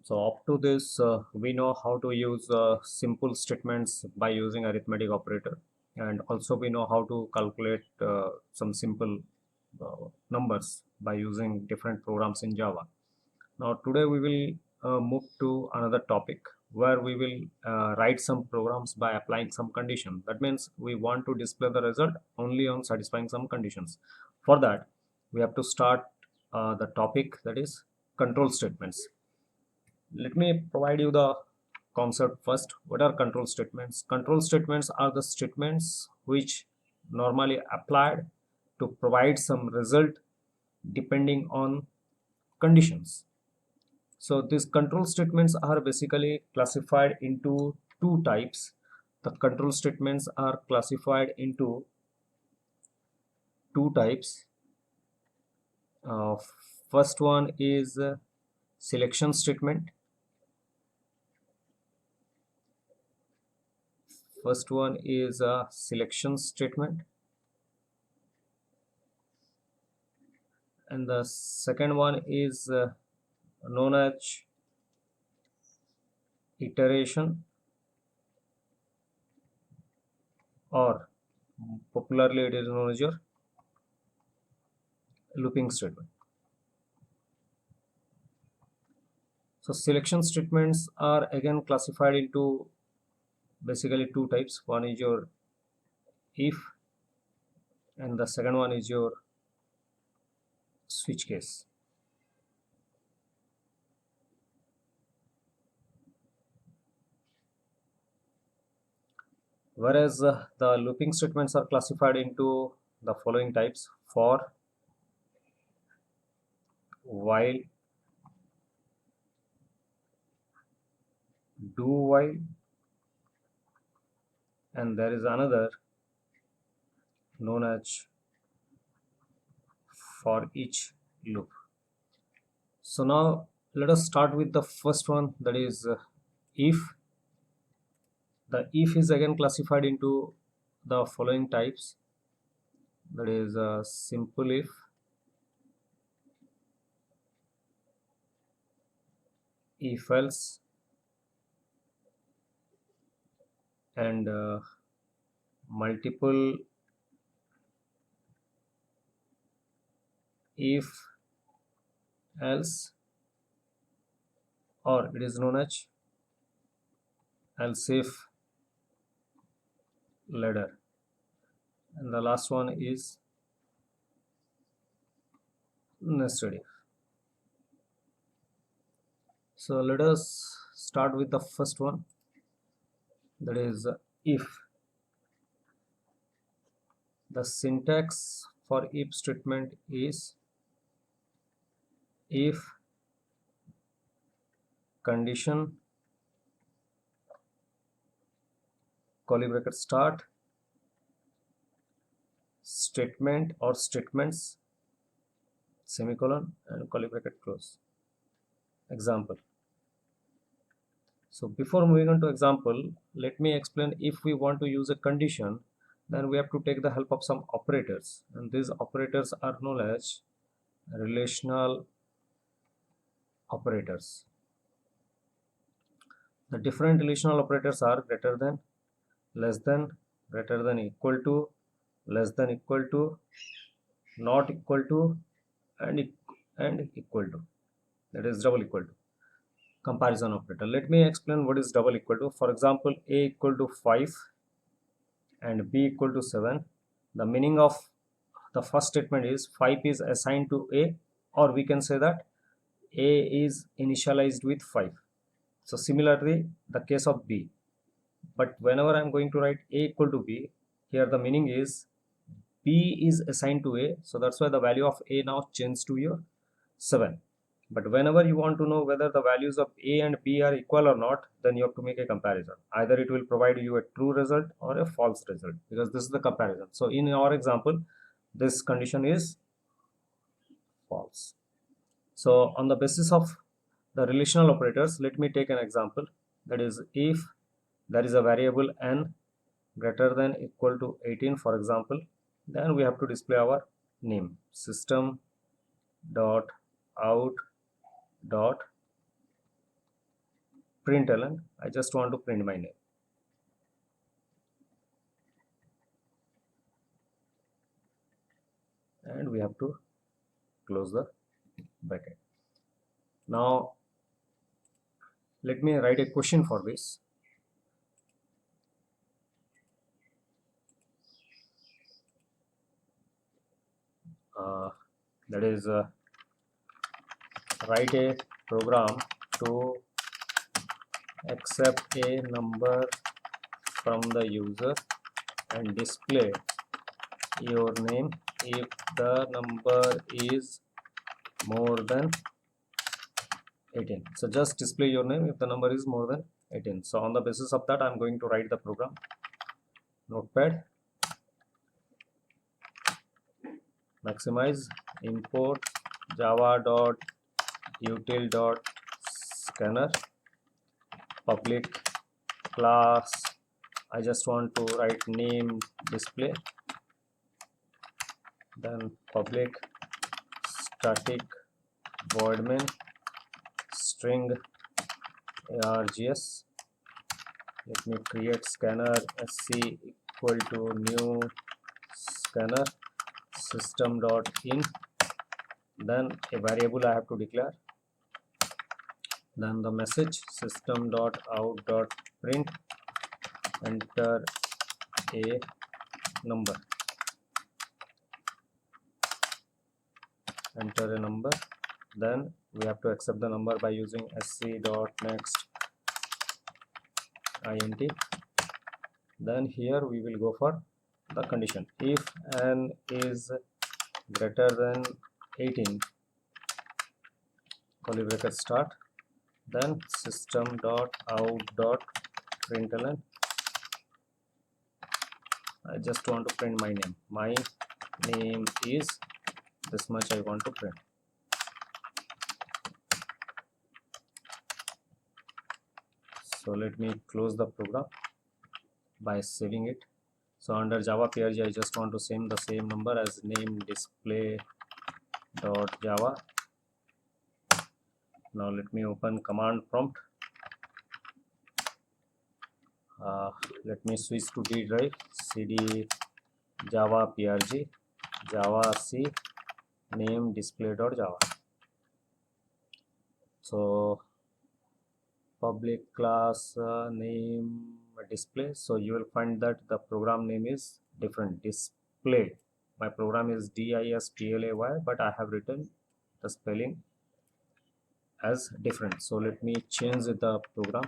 So up to this, we know how to use simple statements by using arithmetic operator, and also we know how to calculate some simple numbers by using different programs in Java. Now today we will move to another topic where we will write some programs by applying some condition. That means we want to display the result only on satisfying some conditions. For that, we have to start the topic, that is control statements. Let me provide you the concept first. What are control statements? Control statements are the statements which normally applied to provide some result depending on conditions. So these control statements are basically classified into two types. The control statements are classified into two types. Uh, First one is selection statement. First one is a selection statement, and the second one is known as iteration, or popularly it is known as your looping statement. So selection statements are again classified into basically two types. One is your if, and the second one is your switch case. Whereas the looping statements are classified into the following types: for, while, do while, and there is another known as for each loop. So now let us start with the first one, that is if. The if is again classified into the following types, that is simple if else, and multiple if else, or it is known as else if ladder, and the last one is nested if. So let us start with the first one, that is if. The syntax for if statement is if condition curly bracket start statement or statements semicolon and curly bracket close. Example. So before moving on to example, let me explain. If we want to use a condition, then we have to take the help of some operators, and these operators are known as relational operators. The different relational operators are greater than, less than, greater than equal to, less than equal to, not equal to, and equal to, that is double equal to. Comparison operator. Let me explain what is double equal to. For example, a equal to 5 and b equal to 7. The meaning of the first statement is 5 is assigned to a, or we can say that a is initialized with 5. So similarly the case of b, but whenever I am going to write a equal to b, here the meaning is b is assigned to a, so that's why the value of a now changed to your 7. But whenever you want to know whether the values of a and b are equal or not, then you have to make a comparison. Either it will provide you a true result or a false result, because this is the comparison. So in our example, this condition is false. So on the basis of the relational operators, let me take an example. That is, if there is a variable n greater than equal to 18, for example, then we have to display our name, system dot out dot println, I just want to print my name. And we have to close the bracket. Now let me write a question for this. That is write a program to accept a number from the user and display your name if the number is more than 18. So just display your name if the number is more than 18. So on the basis of that, I'm going to write the program. Notepad, maximize, import java.util.scanner, public class, I just want to write name display, then public static void main string args. Let me create scanner sc equal to new scanner system.in, then a variable I have to declare, then the message system.out.print, enter a number, then we have to accept the number by using sc.next int. Then here we will go for the condition. If n is greater than 18, curly bracket start, then system.out.println, I just want to print my name. My name is this much I want to print. So let me close the program by saving it. So under Java PRG, I just want to save the same number as name display.java. Now let me open command prompt. Let me switch to D drive, cd java prg java c name display.java. So public class name display, so you will find that the program name is different, display. My program is display, but I have written the spelling as different. So let me change the program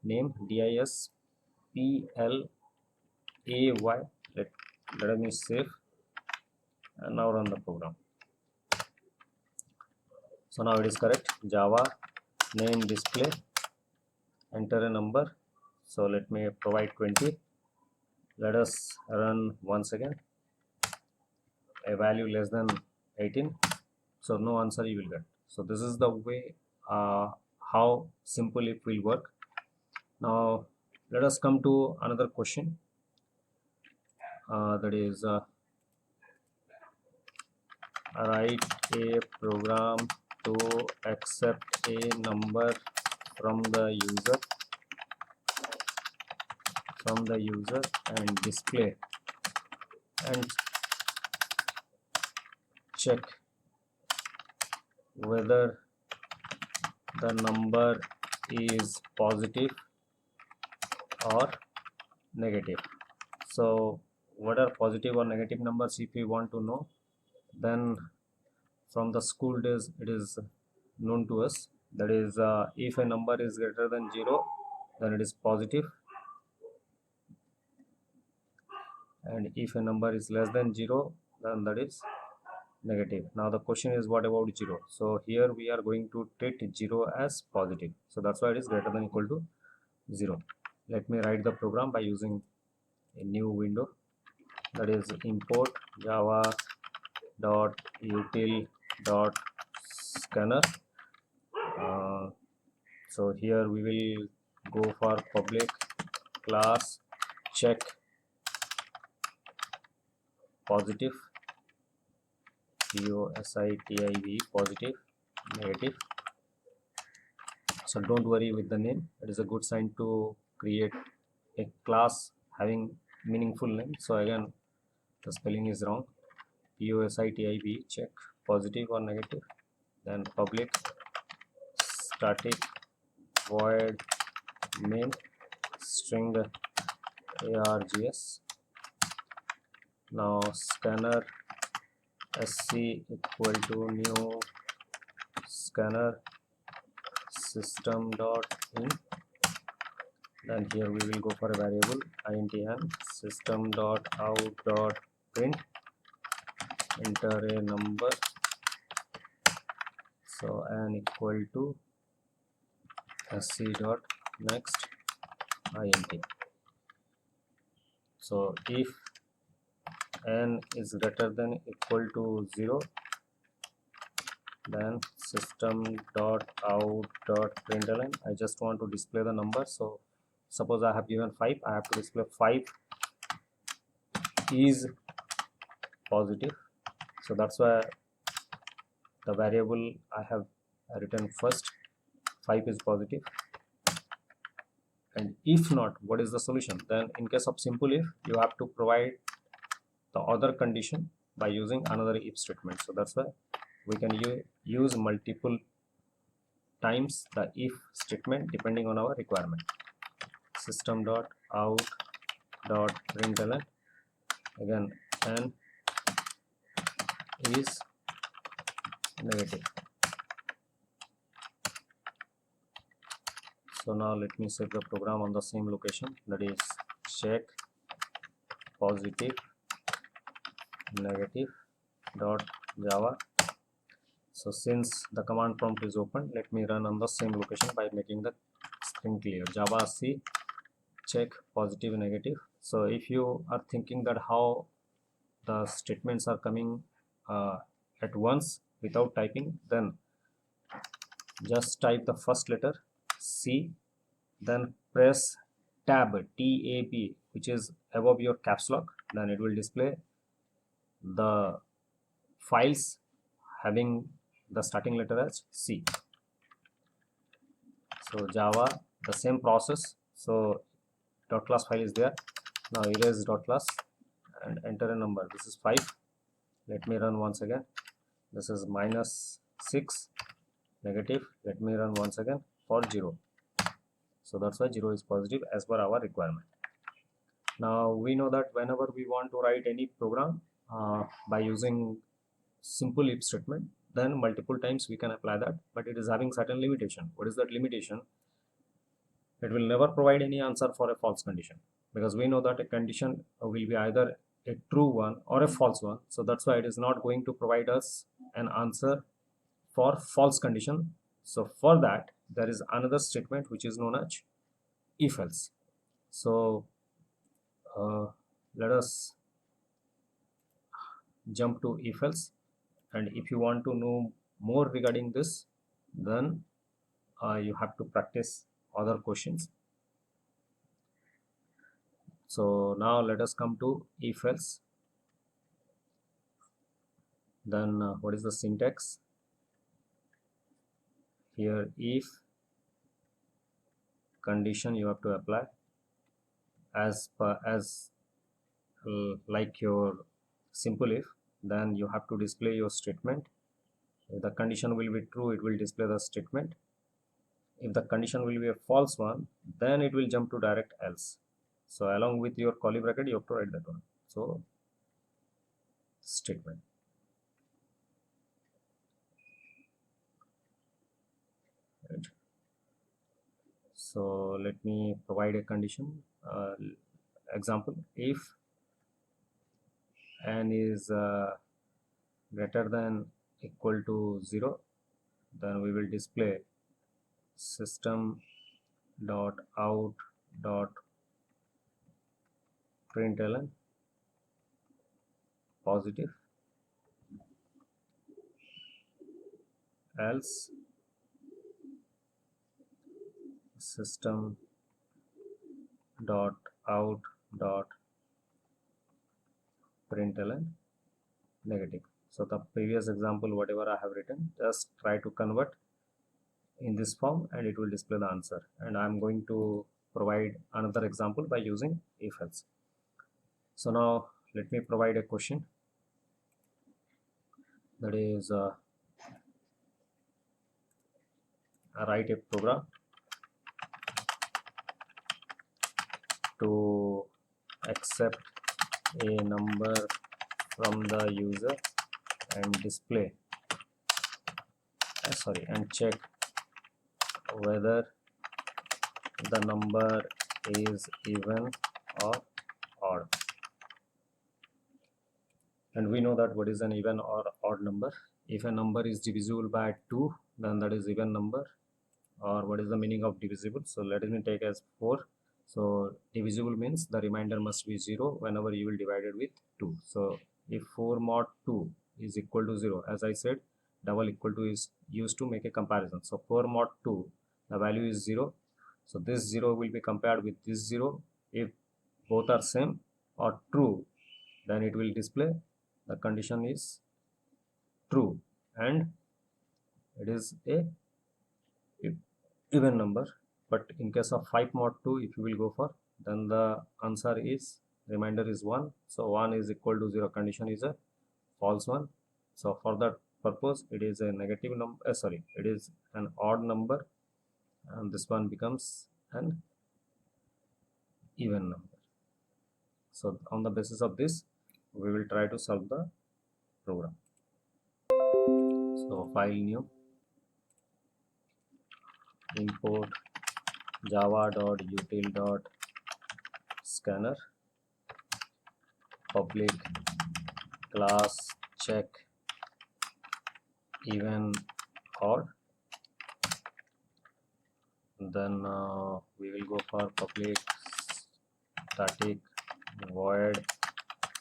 name display. Let me save and now run the program. So now it is correct, Java name display, enter a number. So let me provide 20. Let us run once again. A value less than 18, so no answer you will get. So this is the way how simple it will work. Now let us come to another question, that is write a program to accept a number from the user and display and check whether the number is positive or negative. So what are positive or negative numbers if we want to know? Then from the school days it is known to us, that is if a number is greater than 0, then it is positive, and if a number is less than 0, then that is negative. Now the question is, what about 0? So here we are going to treat 0 as positive, so that's why it is greater than equal to 0. Let me write the program by using a new window, that is import java.util.scanner. So here we will go for public class check positive, positive, positive, negative, So don't worry with the name. It is a good sign to create a class having meaningful name. So again, the spelling is wrong. POSITIB, check positive or negative. Then public static void main string args. Now scanner sc equal to new scanner system dot in. Then here we will go for a variable int n system dot out dot print, enter a number, so n equal to sc dot next int. So if n is greater than equal to 0, then system dot out dot println. I just want to display the number, so suppose I have given 5, I have to display 5 is positive. So that's why the variable I have written first, 5 is positive. And if not, what is the solution? Then in case of simple if, you have to provide the other condition by using another if statement. So that's why we can use multiple times the if statement depending on our requirement. System dot out dot println, again n is negative. So now let me save the program on the same location, that is check positive negative dot java. So since the command prompt is open, let me run on the same location by making the string clear. Java C check positive negative. So if you are thinking that how the statements are coming at once without typing, then just type the first letter C, then press tab TAB, which is above your caps lock. Then it will display the files having the starting letter as C. So Java, the same process. So dot class file is there. Now erase dot class and enter a number. This is 5. Let me run once again. This is -6 negative. Let me run once again for 0. So that's why 0 is positive as per our requirement. Now we know that whenever we want to write any program by using simple if statement, then multiple times we can apply that, but it is having certain limitation. What is that limitation? It will never provide any answer for a false condition, because we know that a condition will be either a true one or a false one. So that's why it is not going to provide us an answer for false condition. So for that, there is another statement which is known as if else. So let us jump to if else, and if you want to know more regarding this, then you have to practice other questions. So now let us come to if else. Then what is the syntax? Here if condition you have to apply as like your simple if, then you have to display your statement. If the condition will be true, it will display the statement. If the condition will be a false one, then it will jump to direct else. So along with your curly bracket, you have to write that one. So statement. Right. So let me provide a condition example. If n is greater than equal to 0, then we will display system dot out dot println positive, else system dot out dot println negative. So the previous example, whatever I have written, just try to convert in this form and it will display the answer. And I'm going to provide another example by using if else. So now let me provide a question, that is write a program to accept a number from the user and display and check whether the number is even or odd. And we know that what is an even or odd number. If a number is divisible by 2, then that is even number. Or what is the meaning of divisible? So let me take as 4. So divisible means the remainder must be 0 whenever you will divide it with 2. So if 4 mod 2 is equal to 0, as I said, double equal to is used to make a comparison. So 4 mod 2, the value is 0. So this 0 will be compared with this 0. If both are same or true, then it will display the condition is true and it is a even number. But in case of 5 mod 2, if you will go for, then the answer is remainder is 1. So 1 is equal to 0, condition is a false one. So for that purpose, it is a negative number, it is an odd number, and this one becomes an even number. So on the basis of this, we will try to solve the program. So file new, import java.util.scanner, public class check even odd. Then we will go for public static void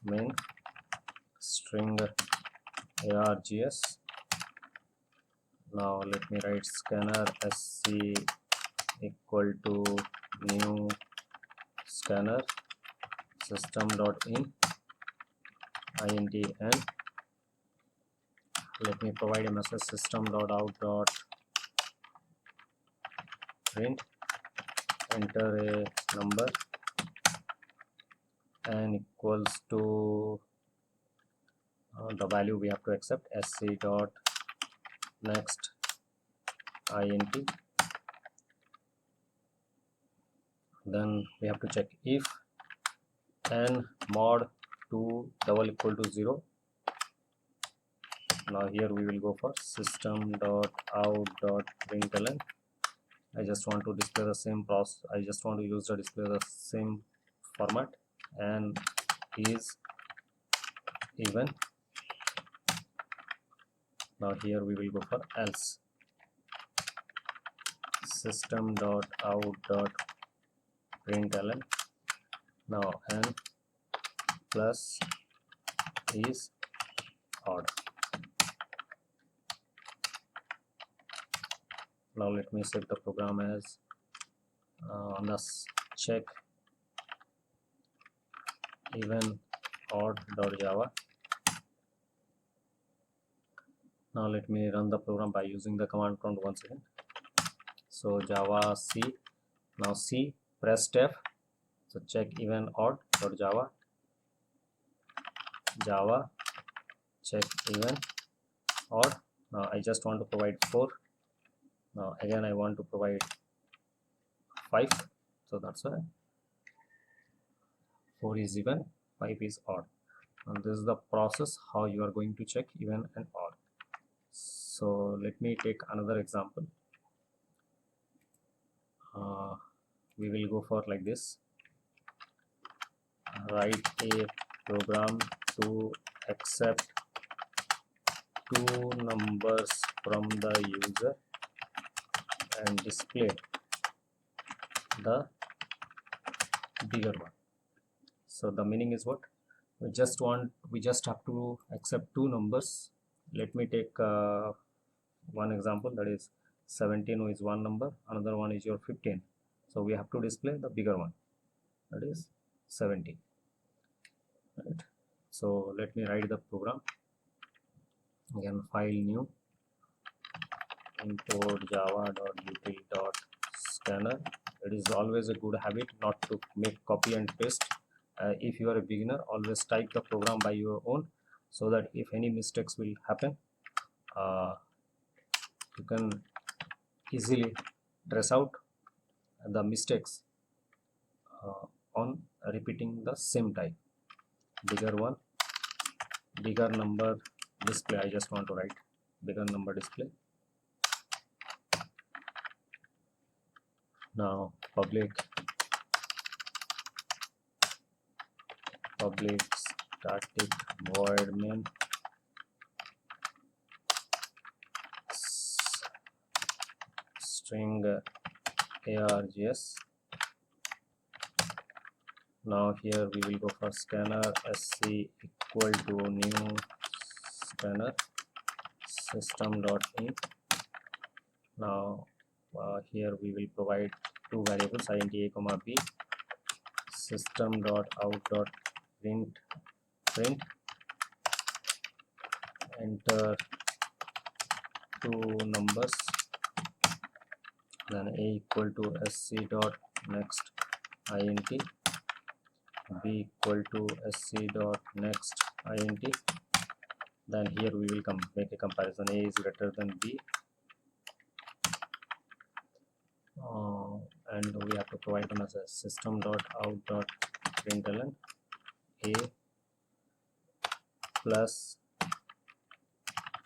main string args. Now let me write scanner sc equal to new scanner system.in int. Let me provide a message system.out.print, enter a number and equals to the value we have to accept, sc.next int. Then we have to check if n mod 2 double equal to 0. Now here we will go for system.out.println. I just want to display the same process. I just want to use the display the same format, and is even. Now here we will go for else, system.out.println. Now n plus is odd. Now let me set the program as on the check even odd.java. Now let me run the program by using the command prompt once again. So java c, now c, press F. So check even odd.java, java check even odd. Now I just want to provide 4. Now again I want to provide 5. So that's why 4 is even, 5 is odd. And this is the process how you are going to check even and odd. So let me take another example. We will go for like this: write a program to accept 2 numbers from the user and display the bigger one. So the meaning is what? We just have to accept 2 numbers. Let me take one example, that is 17 is one number, another one is your 15. So we have to display the bigger one, that is 17. Right. So let me write the program again. File new, import java.util.scanner. It is always a good habit not to make copy and paste. If you are a beginner, always type the program by your own, so that if any mistakes will happen, you can easily trace out the mistakes on repeating the same type. Bigger one, bigger number display. I just want to write bigger number display. Now public static void main string args. Now here we will go for scanner sc equal to new scanner system.in. Now here we will provide two variables, int a comma b, system.out.print, enter two numbers, then a equal to sc.next int, b equal to sc.next int. Then here we will make a comparison. A is greater than b, and we have to provide them as a system.out.println a plus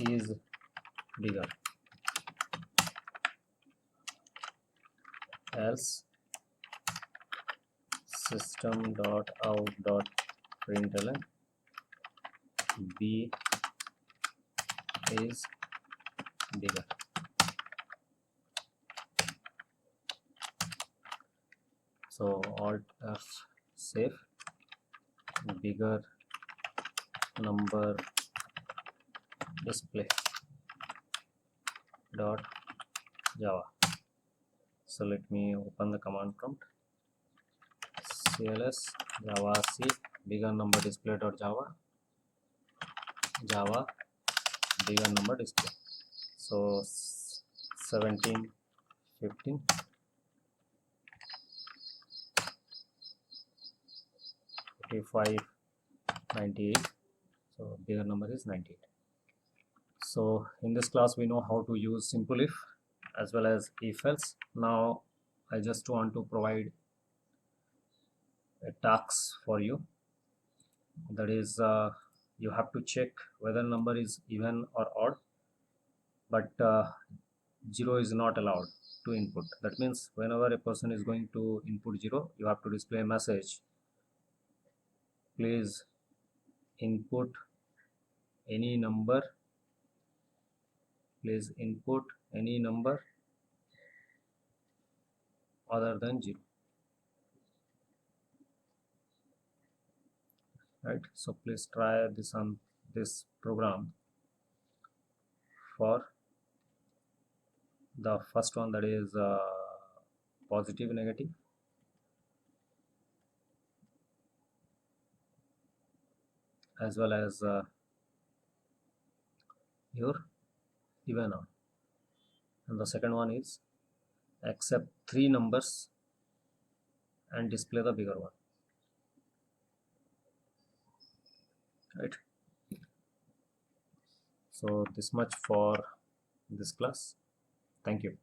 is bigger, else system.out.println b is bigger. So alt F, save, bigger number display dot java. So let me open the command prompt, cls javac bigger number display dot java bigger number display. So 17, 15, 45, 98. So bigger number is 98. So in this class we know how to use simple if as well as if else. Now I just want to provide a task for you, that is you have to check whether number is even or odd, but 0 is not allowed to input. That means whenever a person is going to input 0, you have to display a message, please input any number, please input any number other than 0. Right, so please try this on this program for the first one, that is positive, negative, as well as your even odd, and the second one is accept 3 numbers and display the bigger one. Right, so this much for this class. Thank you.